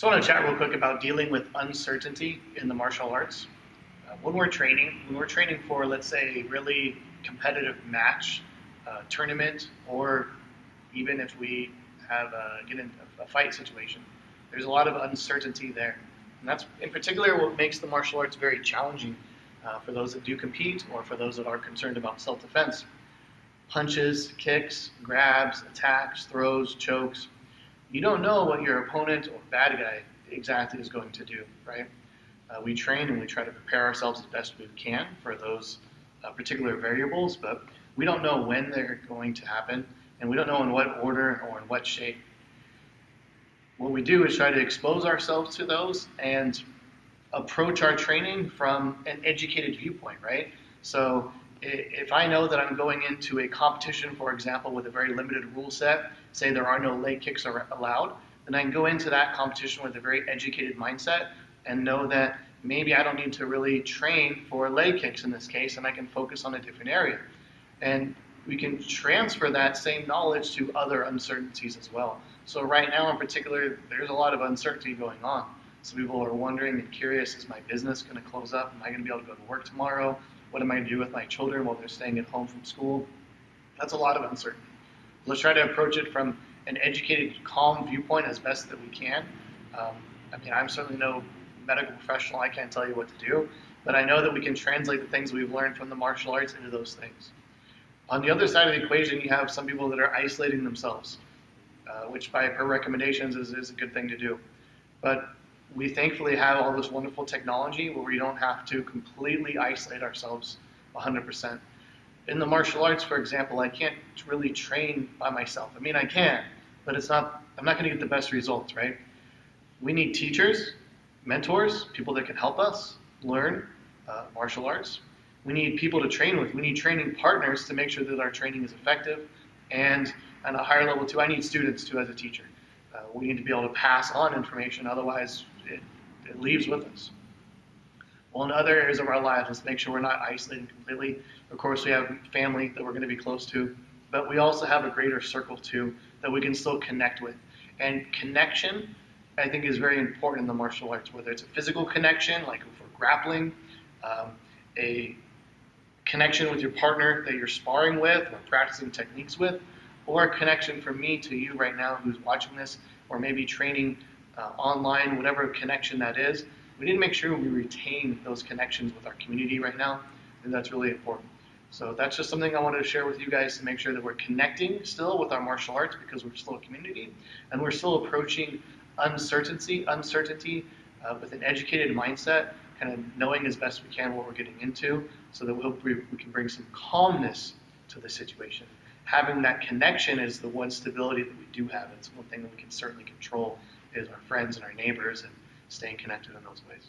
want to chat real quick about dealing with uncertainty in the martial arts. When we're training for, let's say, a really competitive match, tournament, or even if we have get in a fight situation, there's a lot of uncertainty there. And that's in particular what makes the martial arts very challenging for those that do compete or for those that are concerned about self-defense. Punches, kicks, grabs, attacks, throws, chokes. You don't know what your opponent or bad guy exactly is going to do, right? We train and we try to prepare ourselves as best we can for those particular variables, but we don't know when they're going to happen, and we don't know in what order or in what shape. What we do is try to expose ourselves to those and approach our training from an educated viewpoint, right? So if I know that I'm going into a competition, for example, with a very limited rule set, say there are no leg kicks allowed, then I can go into that competition with a very educated mindset and know that maybe I don't need to really train for leg kicks in this case, and I can focus on a different area. And we can transfer that same knowledge to other uncertainties as well. So right now in particular, there's a lot of uncertainty going on. Some people are wondering and curious, is my business going to close up? Am I going to be able to go to work tomorrow? What am I going to do with my children while they're staying at home from school? That's a lot of uncertainty. Let's try to approach it from an educated, calm viewpoint as best that we can. I'm certainly no medical professional. I can't tell you what to do, but I know that we can translate the things we've learned from the martial arts into those things. On the other side of the equation, you have some people that are isolating themselves, which by her recommendations is a good thing to do. But we thankfully have all this wonderful technology where we don't have to completely isolate ourselves 100%. In the martial arts, for example, I can't really train by myself. I mean, I can, but I'm not going to get the best results, right? We need teachers, mentors, people that can help us learn martial arts. We need people to train with. We need training partners to make sure that our training is effective. And on a higher level too, I need students too as a teacher. We need to be able to pass on information, otherwise it leaves with us. Well, in other areas of our lives, let's make sure we're not isolated completely. Of course, we have family that we're going to be close to, but we also have a greater circle too that we can still connect with. And connection, I think, is very important in the martial arts, whether it's a physical connection, like for grappling, a connection with your partner that you're sparring with or practicing techniques with, or a connection from me to you right now who's watching this, or maybe training online, whatever connection that is. We need to make sure we retain those connections with our community right now, and that's really important. So that's just something I wanted to share with you guys to make sure that we're connecting still with our martial arts because we're still a community, and we're still approaching uncertainty with an educated mindset, kind of knowing as best we can what we're getting into, so that we can bring some calmness to the situation. Having that connection is the one stability that we do have. It's one thing that we can certainly control is our friends and our neighbors and staying connected in those ways.